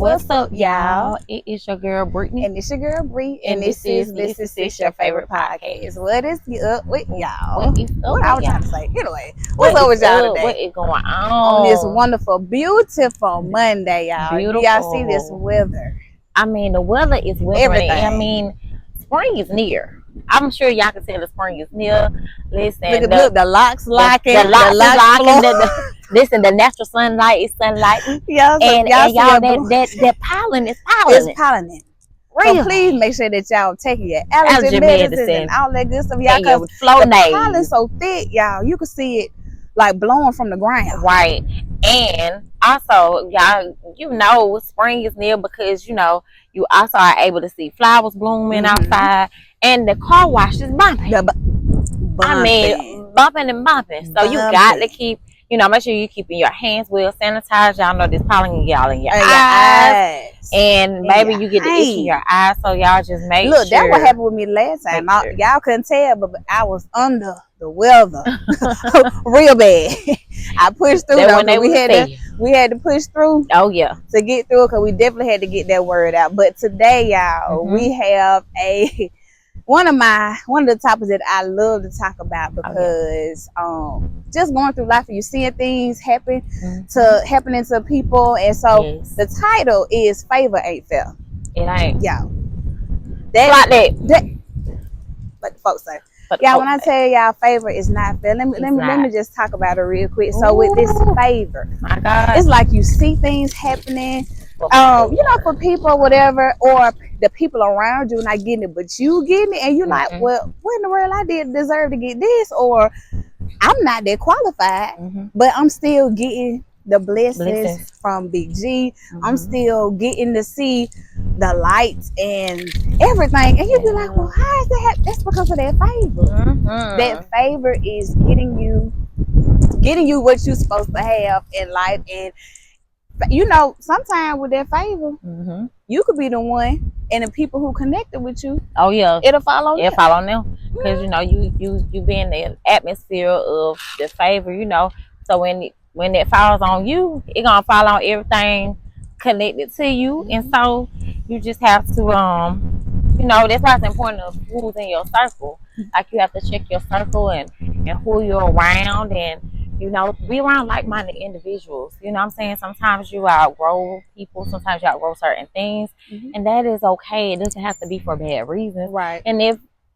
What's up, y'all? It is your girl Brittany, and it's your girl Bree, and this is your favorite podcast. What is up with y'all? What is up What I was with trying to say? Anyway, what's up with y'all today? What is going On this wonderful, beautiful Monday, y'all? Beautiful. Do y'all see this weather? I mean, the weather is weathering. Everything. I mean, spring is near. I'm sure y'all can tell the spring is near. Listen, look, the locks locking. The locks locking. Listen, the natural sunlight is sunlighting. Yeah, so and y'all that pollen is pollen. It's pollen. Really? So please make sure that y'all taking your allergy medicine and all that good stuff, y'all. Because the pollen's so thick, y'all. You can see it like blowing from the ground. Right. And also, y'all, you know, spring is near because, you know, you also are able to see flowers blooming outside, and the car wash is bumping. I mean, bumping and bumping. So you got to keep, you know, make sure you're keeping your hands well sanitized. Y'all know this pollen y'all in your eyes. And maybe you get the itch in your eyes, so y'all just make sure. Look, that's what happened with me last time. Y'all couldn't tell, but I was under the weather real bad. I pushed through. We had to push through. Oh yeah, to get through, because we definitely had to get that word out. But today, y'all, we have one of the topics that I love to talk about, because just going through life and you seeing things happening to people, and so the title is "Favor Ain't Fair." It ain't, y'all. That's like that. But the folks say, y'all, when I tell y'all favor is not fair, let me just talk about it real quick. So with this favor, my God, it's like you see things happening, you know, for people or whatever, or the people around you not getting it, but you getting it, and you're like, well, what in the world I did deserve to get this, or I'm not that qualified, but I'm still getting the blessings from Big G. I'm still getting to see the lights and everything, and you be like, well, how is that? That's because of that favor. That favor is getting you what you're supposed to have in life. And you know, sometimes with that favor, you could be the one, and the people who connected with you, it'll fall on them. Because you know, you be in the atmosphere of the favor, you know, so when it falls on you, it gonna fall on everything connected to you. And so you just have to you know, that's why it's important of who's in your circle. Like, you have to check your circle and who you're around, and you know, be around like-minded individuals. You know what I'm saying? Sometimes you outgrow people, sometimes you outgrow certain things, and that is okay. It doesn't have to be for bad reasons. Right. And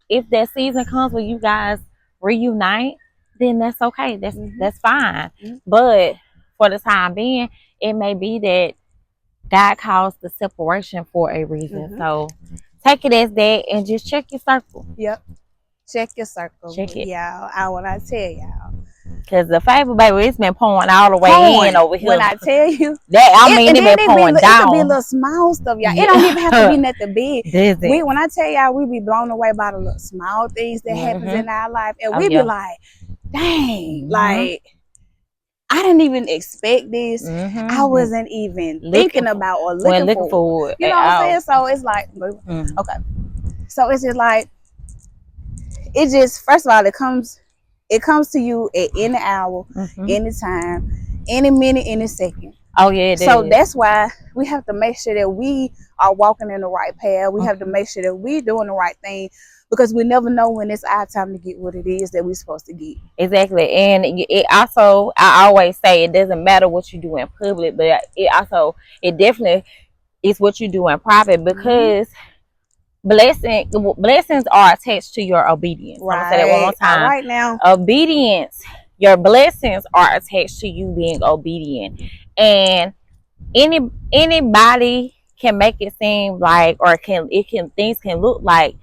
if that season comes where you guys reunite, then that's okay. That's fine. But for the time being, it may be that God calls the separation for a reason. So take it as that, and just check your circle. Yep. Check your circle. Check it. Y'all, when I tell y'all. Because the favor, baby, it's been pouring all the way in over here. When I tell you that, I mean, it's been pouring down. It could be little small stuff, y'all. It don't even have to be nothing big. When I tell y'all, we be blown away by the little small things that happens in our life, and we be like, dang, like, I didn't even expect this. I wasn't even thinking about or looking for it. You know what I'm saying? So it's like, okay. So it's just like, it just, first of all, it comes to you at any hour, any time, any minute, any second. Oh yeah. So that's why we have to make sure that we are walking in the right path. We have to make sure that we're doing the right thing, because we never know when it's our time to get what it is that we're supposed to get. Exactly. And it also, I always say, it doesn't matter what you do in public, but it definitely is what you do in private, because blessings are attached to your obedience. Right. I'm gonna say that one more time. Right now. Obedience. Your blessings are attached to you being obedient. And anybody can make it seem like, or things can look like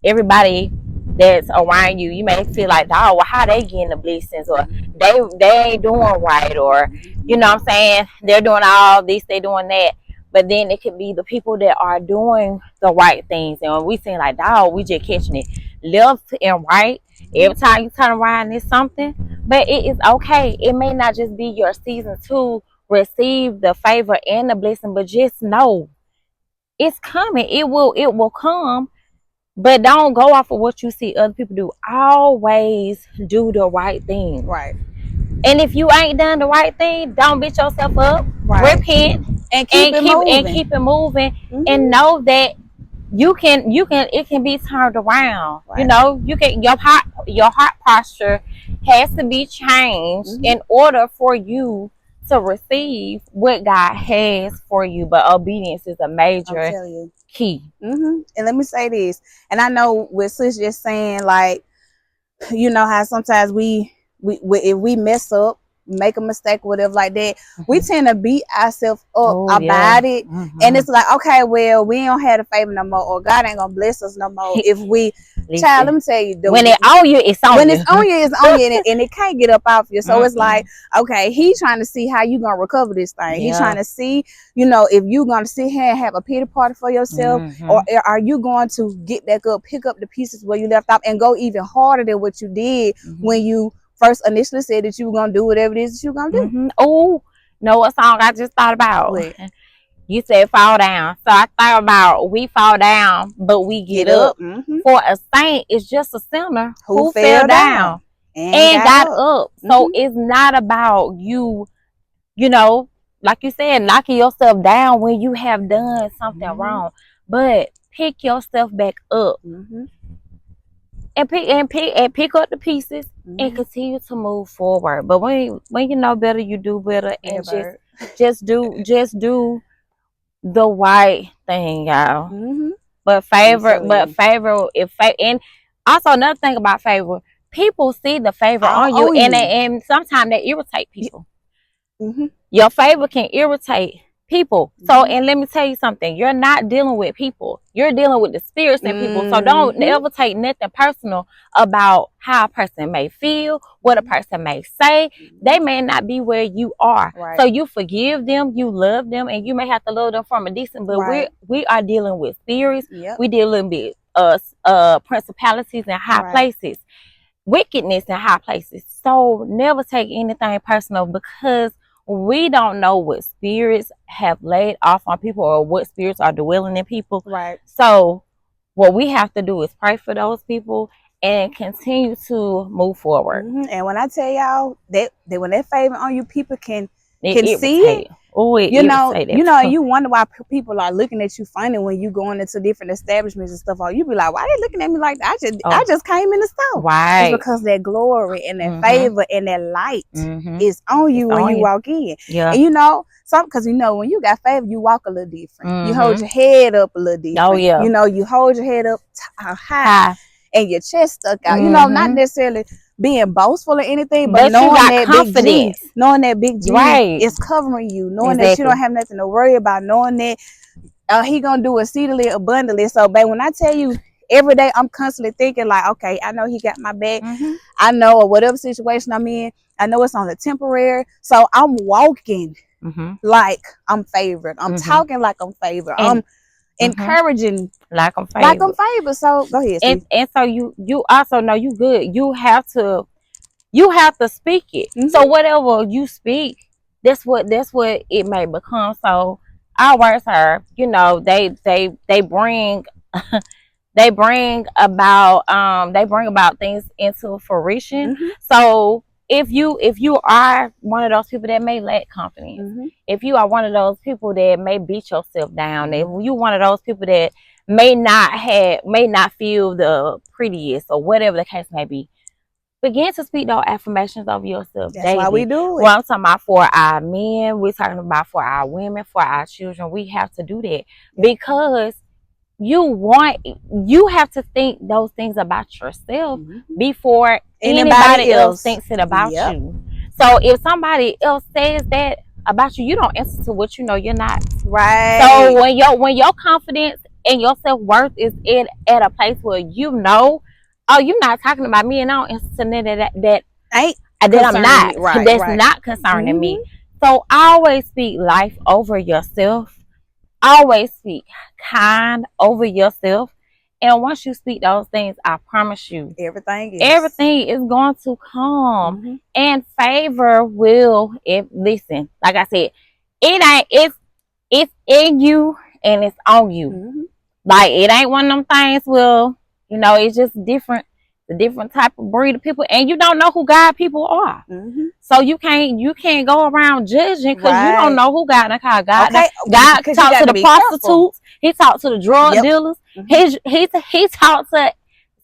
everybody that's around you, you may feel like, oh, well, how they getting the blessings, or they ain't doing right, or you know what I'm saying, they're doing all this, they doing that. But then it could be the people that are doing the right things, and we seem like, dog, we just catching it left and right. Every time you turn around, it's something. But it is okay. It may not just be your season to receive the favor and the blessing, but just know it's coming. It will come. But don't go off of what you see other people do. Always do the right thing. Right. And if you ain't done the right thing, don't beat yourself up. Right. Repent and keep it moving. And keep it moving, and know that you can it can be turned around. Right. You know, you can your heart posture has to be changed in order for you to receive what God has for you. But obedience is a major key. And let me say this, and I know with sis just saying, like, you know how sometimes we if we mess up, make a mistake, whatever like that, we tend to beat ourselves up about it. And it's like, okay, well, we don't have the favor no more, or God ain't gonna bless us no more if we child, let me tell you, when it's on you, it's on you. When it's on you, it's on you, and it can't get up off you. So it's like, okay, he trying to see how you gonna recover this thing. He trying to see, you know, if you gonna sit here and have a pity party for yourself, or are you going to get back up, pick up the pieces where you left off, and go even harder than what you did when you first initially said that you were gonna do whatever it is that you were gonna do. Oh, know what song I just thought about? Wait. You said fall down. So I thought about we fall down, but we get up. For a saint, it's just a sinner who fell down and got up. So it's not about you, you know, like you said, knocking yourself down when you have done something wrong. But pick yourself back up. And pick up the pieces and continue to move forward. But when you know better, you do better, and just do the right thing, y'all. But favor, and also another thing about favor, people see the favor on you, and sometimes they irritate people. Your favor can irritate people. So, and let me tell you something, you're not dealing with people, you're dealing with the spirits and people. So don't ever take nothing personal about how a person may feel, what a person may say. They may not be where you are. So you forgive them, you love them, and you may have to love them from a distance, but we are dealing with spirits. We dealing with principalities in high places, wickedness in high places. So never take anything personal, because we don't know what spirits have laid off on people, or what spirits are dwelling in people. So what we have to do is pray for those people and continue to move forward. And when I tell y'all that when that favor on you, people can see it. You wonder why people are looking at you funny when you going into different establishments and stuff. Or you be like, why they looking at me like that? I just came in the store. It's because that glory and that favor and that light is on you when you walk in. And you know, because you know when you got favor, you walk a little different. You hold your head up a little different. You know, you hold your head up high and your chest stuck out. You know, not necessarily being boastful or anything, but knowing that confidence, knowing that big G is covering you, knowing that you don't have nothing to worry about, knowing that he gonna do exceedingly abundantly. So, babe, when I tell you every day, I'm constantly thinking like, okay, I know he got my back. I know, or whatever situation I'm in, I know it's on the temporary. So I'm walking like I'm favored. I'm talking like I'm favored. I'm encouraging like I'm favored. So go ahead, Steve. And so you also know you good. You have to speak it. So whatever you speak, that's what it may become. So our words are, you know, they bring they bring about things into fruition. So if you are one of those people that may lack confidence, if you are one of those people that may beat yourself down, if you one of those people that may not feel the prettiest, or whatever the case may be, begin to speak those affirmations of yourself. That's why we do it. Well, I'm talking about for our men, we're talking about for our women, for our children. We have to do that because you have to think those things about yourself before anybody else thinks it about you. So if somebody else says that about you, you don't answer to what you know you're not. So when your confidence and your self-worth is at a place where you know, oh, you're not talking about me, and I don't answer to that I'm not. That's not concerning me. So always speak life over yourself. Always speak kind over yourself. And once you speak those things, I promise you, everything is going to come. And favor will, listen, like I said, it's in you and it's on you. Like, it ain't one of them things, well, you know, it's just different the different type of breed of people, and you don't know who God people are. Mm-hmm. So you can't go around judging because you Right. don't know who God called. God Okay. God 'Cause you talked to gotta the be careful. prostitutes. He talked to the drug Yep. dealers. Mhm. He talked to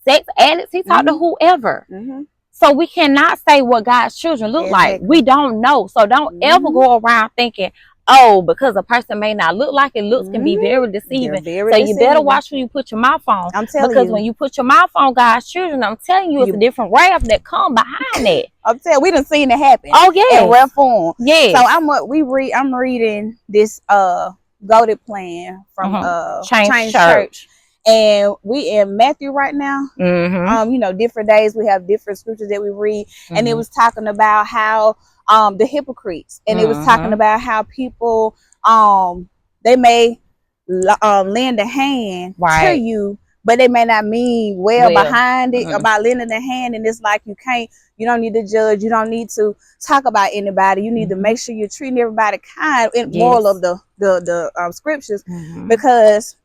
sex addicts. He talked to Mhm. whoever. Mhm. So we cannot say what God's children look like. Exactly. We don't know. So don't ever Mhm. go around thinking, oh, because a person may not look like it, looks can be Mhm. very They're deceiving. very So you better deceiving. watch who you put your mouth on. I'm telling Because you. when you put your mouth on God's children, I'm telling you, it's a different wrath that come behind it. I'm telling you, we done seen it happen. Oh yeah. In rare form. Yes. So I'm reading this Goated Plan from Change Church. And we in Matthew right now. Mm-hmm. You know, different days we have different scriptures that we read, and it was talking about how the hypocrites, and it was talking about how people they may lend a hand to you, but they may not mean well behind it about lending a hand. And it's like you don't need to judge, you don't need to talk about anybody, you need to make sure you're treating everybody kind in moral of the scriptures, because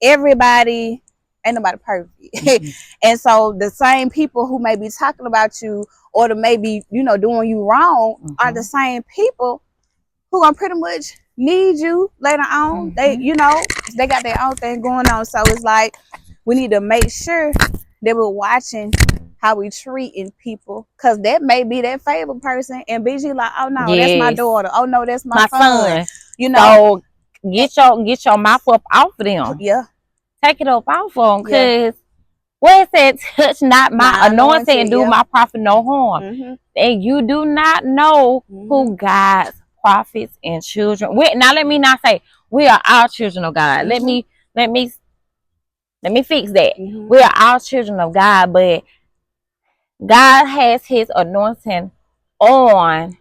everybody ain't nobody perfect. And so the same people who may be talking about you or to maybe doing you wrong are the same people who gonna pretty much need you later on. They they got their own thing going on. So it's like we need to make sure that we're watching how we treating people, because that may be that favorite person, and BG like, oh no, that's my daughter, oh no, that's my son. So get your mouth up off of them. Yeah. Take it up off of them, because what it said, touch not my anointing and do my prophet no harm. And you do not know who God's prophets and children. Now let me not say we are all children of God. Let me fix that. We are all children of God, but God has his anointing on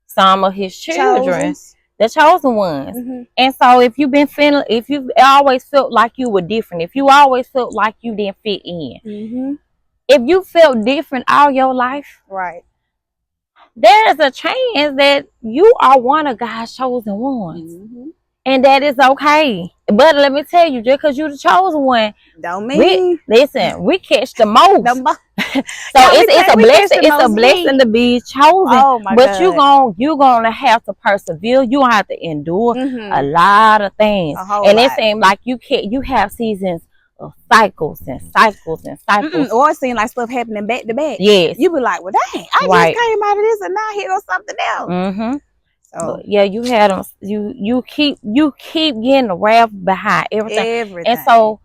some of his children. The chosen ones. And so if you've always felt like you were different, if you always felt like you didn't fit in, if you felt different all your life, right, there's a chance that you are one of God's chosen ones. And that is okay. But let me tell you, just because you're the chosen one, don't mean we catch the most. So it's a blessing. It's a blessing to be chosen. Oh my but God. you're gonna have to persevere. You gonna have to endure a lot of things. And it seems like you have seasons of cycles and cycles and cycles. Or it seems like stuff happening back to back. Yes. You be like, well, dang, I just came out of this and now here on something else. So yeah, you had them. You keep getting the wrath behind everything. And so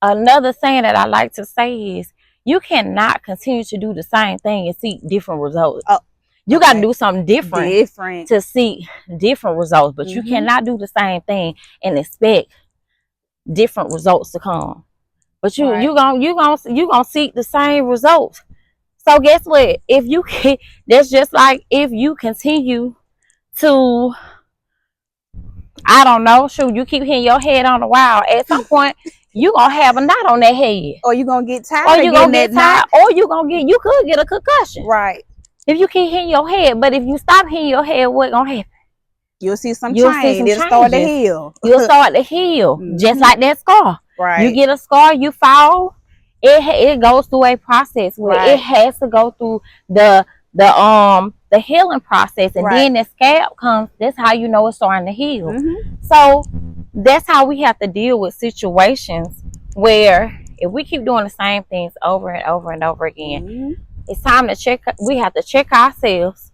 another saying that I like to say is, you cannot continue to do the same thing and seek different results. You got to do something different to seek different results. But you cannot do the same thing and expect different results to come. But you gonna seek the same results. So guess what? That's just like if you continue to, I don't know, you keep hitting your head on the wall. At some point, you gonna have a knot on that head, or you gonna get tired, or you gonna get tired, or you could get a concussion. Right. If you keep hitting your head, but if you stop hitting your head, what gonna happen? You'll see some change. It'll start to heal. You'll start to heal, just like that scar. Right. You get a scar, you fall. It goes through a process where it has to go through the healing process, and then the scab comes. That's how you know it's starting to heal. So that's how we have to deal with situations where if we keep doing the same things over and over and over again, it's time to check. We have to check ourselves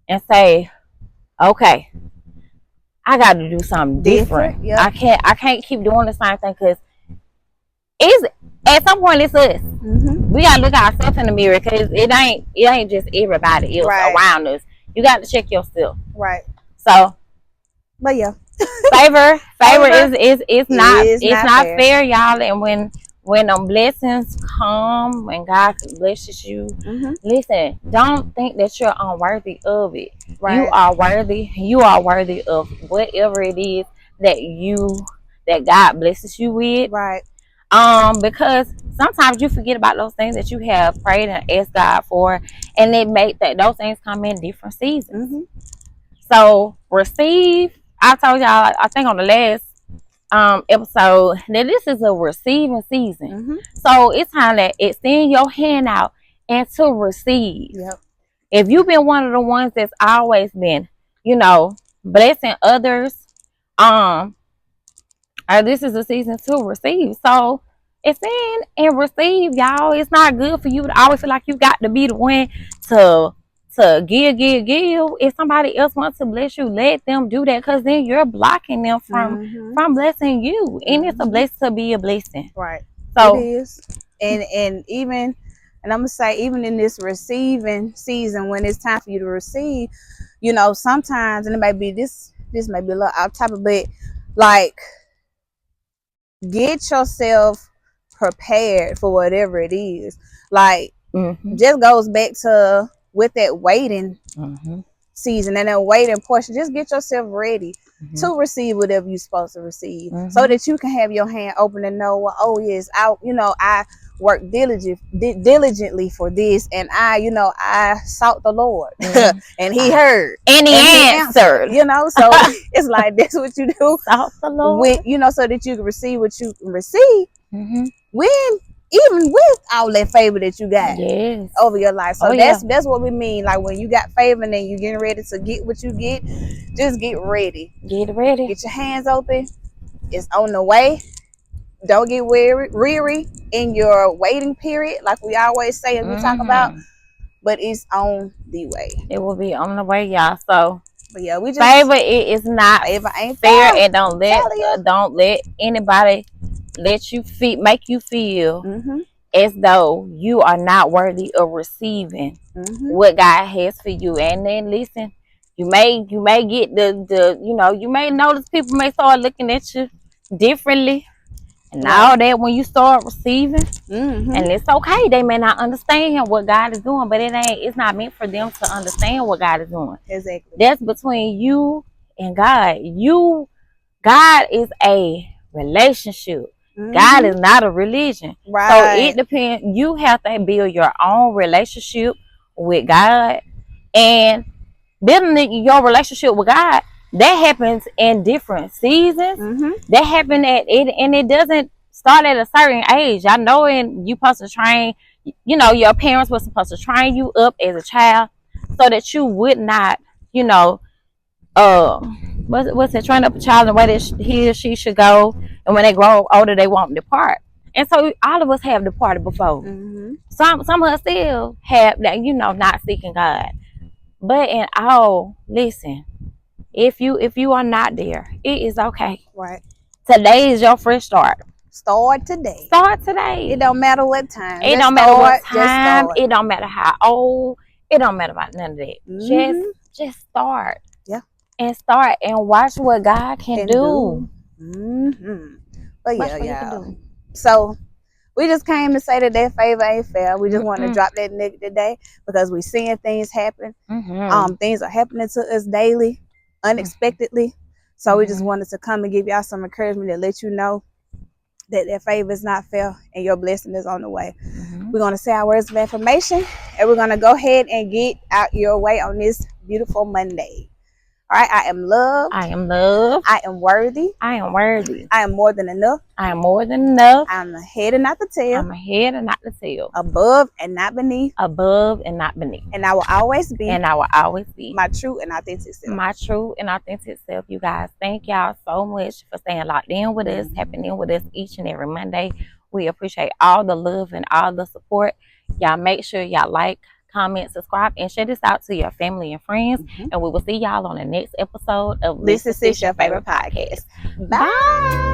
and say, okay, I got to do something different. I can't keep doing the same thing, because at some point it's us. We gotta look at ourselves in the mirror, because it ain't just everybody else around us. You got to check yourself. Right. So, but yeah, favor is not fair, y'all. And when them blessings come, when God blesses you, listen, don't think that you're unworthy of it. You are worthy. You are worthy of whatever it is that God blesses you with. Right. Because sometimes you forget about those things that you have prayed and asked God for, and it make that those things come in different seasons. So receive. I told y'all, I think on the last episode that this is a receiving season. Mm-hmm. So it's time to extend your hand out and to receive. Yep. If you've been one of the ones that's always been, you know, blessing others, this is a season to receive. So extend and receive, y'all. It's not good for you to always feel like you got to be the one to give. If somebody else wants to bless you, let them do that, because then you're blocking them from blessing you. And it's a blessing to be a blessing. Right. So it is. And even, and I'm gonna say, even in this receiving season, when it's time for you to receive, you know, sometimes, and it might be this may be a little off topic, but like, get yourself prepared for whatever it is. Like, just goes back to with that waiting season and that waiting portion. Just get yourself ready to receive whatever you're supposed to receive, so that you can have your hand open and know, well, oh yes, I work diligently for this, and I sought the Lord and he heard and he answered. You know, so it's like that's what you do, sought the Lord, with, so that you can receive what you can receive, when even with all that favor that you got over your life. So that's what we mean. Like, when you got favor and then you're getting ready to get what you get, just get ready. Get ready. Get your hands open. It's on the way. Don't get weary in your waiting period, like we always say and we talk about. But it's on the way. It will be on the way, y'all. So, but yeah, we just favor. It is not favor ain't fair, and don't let anybody let you make you feel as though you are not worthy of receiving what God has for you. And then listen, you may get the you may notice people may start looking at you differently. And all that, when you start receiving, and it's okay, they may not understand what God is doing, but it's not meant for them to understand what God is doing. Exactly. That's between you and God. God is a relationship. God is not a religion. Right. So it depends. You have to build your own relationship with God, and building your relationship with God, that happens in different seasons. That happen and it doesn't start at a certain age. I know, and you supposed to train, your parents were supposed to train you up as a child so that you would not, what's it, train up a child in the way that he or she should go, and when they grow older, they won't depart. And so all of us have departed before. Some of us still have that, not seeking God. But in all, listen, if you are not there, it is okay. Right. Today is your fresh start. Start today. Start today. It don't matter what time. It don't matter what time. It don't matter how old. It don't matter about none of that. Just start. Yeah. And start and watch what God can do. But yeah. So we just came to say that favor ain't fair. We just want to drop that nigga today, because we're seeing things happen. Things are happening to us daily, unexpectedly. So we just wanted to come and give y'all some encouragement to let you know that favor is not fair and your blessing is on the way. We're going to say our words of affirmation, and we're going to go ahead and get out your way on this beautiful Monday. All right, I am loved. I am loved. I am worthy. I am worthy. I am more than enough. I am more than enough. I'm the head and not the tail. I'm a head and not the tail. Above and not beneath. Above and not beneath. And I will always be. And I will always be. My true and authentic self. My true and authentic self. You guys, thank y'all so much for staying locked in with us, tapping in with us each and every Monday. We appreciate all the love and all the support. Y'all make sure y'all like, comment, subscribe, and share this out to your family and friends. And we will see y'all on the next episode of This Is Your Favorite Podcast. Bye.